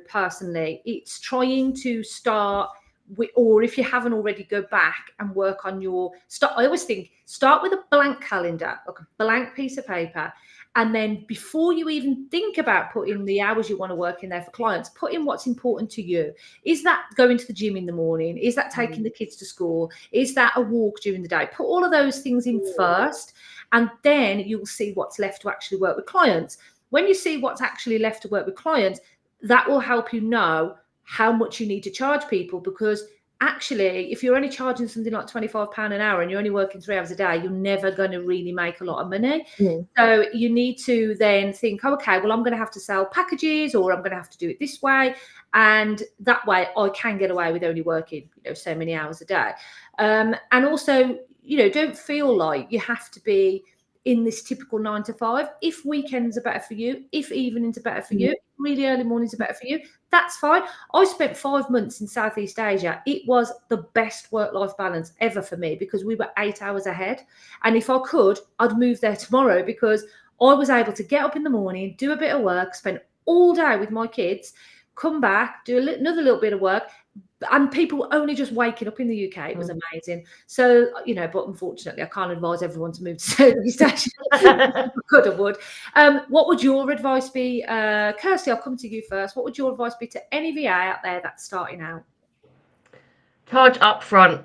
personally, it's trying to start with, or if you haven't already, go back and work on your start. I always think start with a blank calendar, like a blank piece of paper. And then before you even think about putting the hours you want to work in there for clients, put in what's important to you. Is that going to the gym in the morning? Is that taking the kids to school? Is that a walk during the day? Put all of those things in first, and then you'll see what's left to actually work with clients. When you see what's actually left to work with clients, that will help you know how much you need to charge people, because actually, if you're only charging something like £25 an hour and you're only working 3 hours a day, you're never going to really make a lot of money. So you need to then think, okay, well, I'm going to have to sell packages, or I'm going to have to do it this way. And that way I can get away with only working, so many hours a day. And also, don't feel like you have to be in this typical 9 to 5. If weekends are better for you, if evenings are better for you, really early mornings are better for you, that's fine. I spent 5 months in Southeast Asia. It was the best work-life balance ever for me, because we were 8 hours ahead. And if I could, I'd move there tomorrow, because I was able to get up in the morning, do a bit of work, spend all day with my kids, come back, do another little bit of work. And people were only just waking up in the UK. It was amazing. So, but unfortunately, I can't advise everyone to move to Southeast Asia. I could, I would. What would your advice be? Kirsty, I'll come to you first. What would your advice be to any VA out there that's starting out? Charge up front,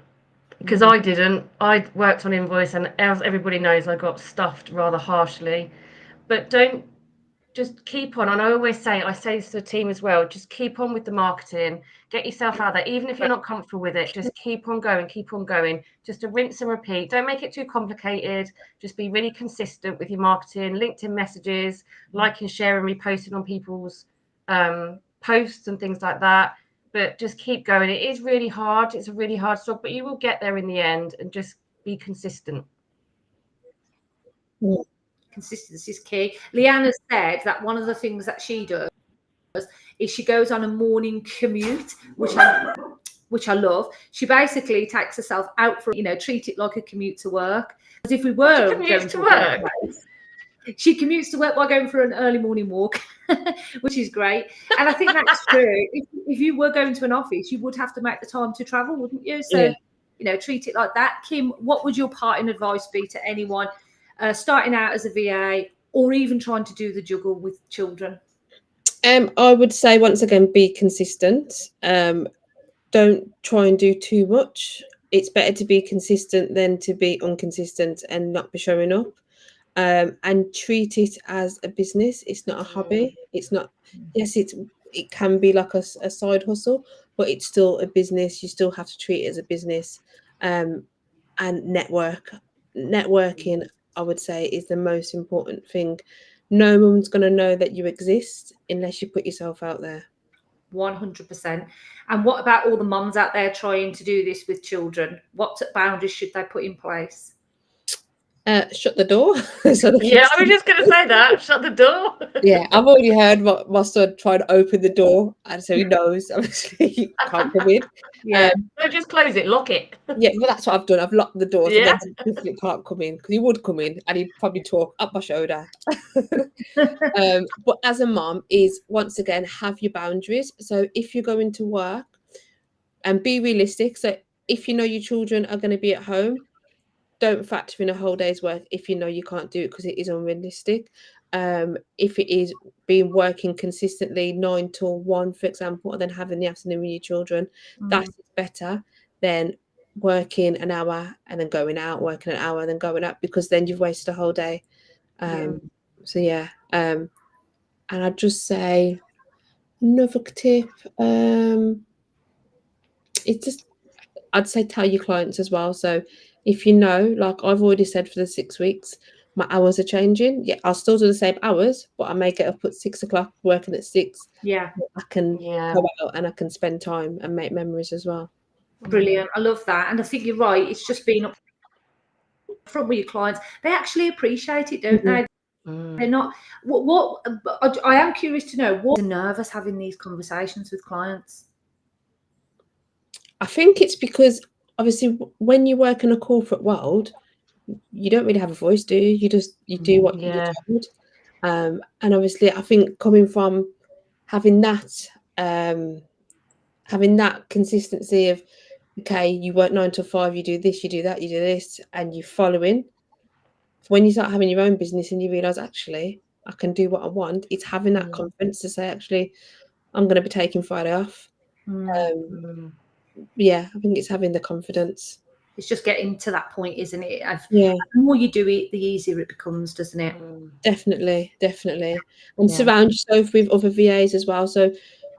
because I didn't. I worked on invoice, and as everybody knows, I got stuffed rather harshly. But don't just keep on. And I say this to the team as well, just keep on with the marketing, get yourself out there. Even if you're not comfortable with it, just keep on going, just to rinse and repeat. Don't make it too complicated. Just be really consistent with your marketing, LinkedIn messages, liking, sharing, reposting on people's posts and things like that. But just keep going. It is really hard. It's a really hard job, but you will get there in the end, and just be consistent. Consistency is key. Leanna said that one of the things that she does is she goes on a morning commute, which I love. She basically takes herself out for, treat it like a commute to work. Because if we were going to work, she commutes to work by going for an early morning walk, which is great. And I think that's true. If you were going to an office, you would have to make the time to travel, wouldn't you? So, treat it like that. Kim, what would your parting advice be to anyone starting out as a VA, or even trying to do the juggle with children? I would say, once again, be consistent. Don't try and do too much. It's better to be consistent than to be inconsistent and not be showing up. And treat it as a business. It's not a hobby. It's not. Yes, it can be like a side hustle, but it's still a business. You still have to treat it as a business. And networking, I would say, is the most important thing. No one's going to know that you exist unless you put yourself out there. 100%. And what about all the mums out there trying to do this with children? What boundaries should they put in place? Shut the door. Yeah, I was just going to say that. Shut the door. Yeah, I've already heard my son try to open the door, and so he knows, obviously, he can't come in. Yeah, don't just close it, lock it. Yeah, well, that's what I've done. I've locked the door, so Yeah. then he definitely can't come in, because he would come in and he'd probably talk up my shoulder. But as a mom, is once again, have your boundaries. So if you're going to work, and be realistic. So if you know your children are going to be at home, don't factor in a whole day's work if you know you can't do it, because it is unrealistic. If it is being working consistently 9 till 1, for example, and then having the afternoon with your children, that's better than working an hour and then going out, working an hour and then going out, because then you've wasted a whole day. So yeah, and I'd just say another tip, it's just, I'd say tell your clients as well. So if you know, like I've already said, for the 6 weeks, my hours are changing. Yeah, I'll still do the same hours, but I may get up at 6 o'clock, working at 6. Yeah. I can Yeah. go out and I can spend time and make memories as well. Brilliant. I love that. And I think you're right. It's just being up front with your clients. They actually appreciate it, don't they? They're not. What I am curious to know, what nervous having these conversations with clients? I think it's because obviously when you work in a corporate world, you don't really have a voice, do you? You do what you're Yeah. told. And obviously I think coming from having that consistency of, okay, you work 9 to 5, you do this, you do that, you do this, and you're following. When you start having your own business and you realise, actually, I can do what I want, it's having that confidence to say, actually, I'm going to be taking Friday off. Yeah, I think it's having the confidence. It's just getting to that point, isn't it? Yeah. The more you do it, the easier it becomes, doesn't it? Definitely. And surround yourself with other VAs as well. So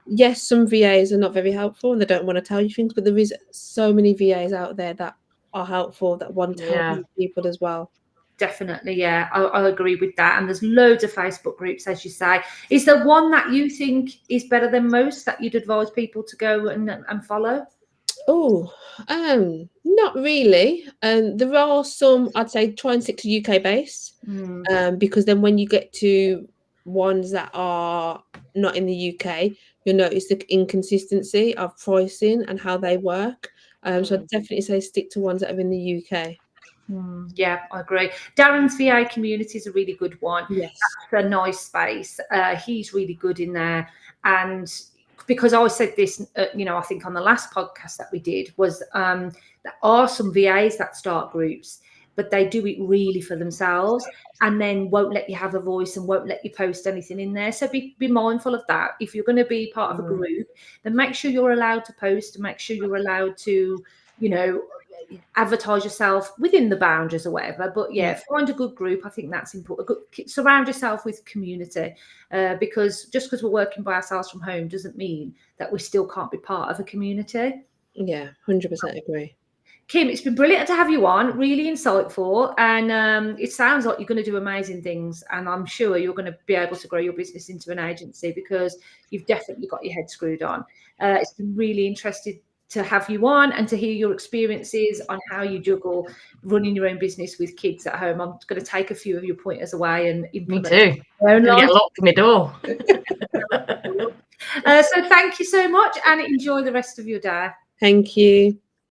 yes, some VAs are not very helpful and they don't want to tell you things, but there is so many VAs out there that are helpful, that want to help people as well. Definitely, yeah, I agree with that. And there's loads of Facebook groups, as you say. Is there one that you think is better than most that you'd advise people to go and follow? Oh, not really. There are some, I'd say, try and stick to UK based, because then when you get to ones that are not in the UK, you'll notice the inconsistency of pricing and how they work. So I'd definitely say stick to ones that are in the UK. Yeah, I agree. Darren's VA community is a really good one. Yes. That's a nice space. He's really good in there. And because I said this, I think on the last podcast that we did was there are some VAs that start groups, but they do it really for themselves and then won't let you have a voice and won't let you post anything in there. So be mindful of that. If you're going to be part of a group, then make sure you're allowed to post and make sure you're allowed to, advertise yourself within the boundaries or whatever. But find a good group. I think that's important. Surround yourself with community, because just because we're working by ourselves from home doesn't mean that we still can't be part of a community. Yeah, 100% agree. Kim, it's been brilliant to have you on, really insightful, and it sounds like you're going to do amazing things, and I'm sure you're going to be able to grow your business into an agency because you've definitely got your head screwed on. It's been really interesting to have you on and to hear your experiences on how you juggle running your own business with kids at home. I'm going to take a few of your pointers away and implement. Me too. I'm going to get locked in my door. So thank you so much and enjoy the rest of your day. Thank you.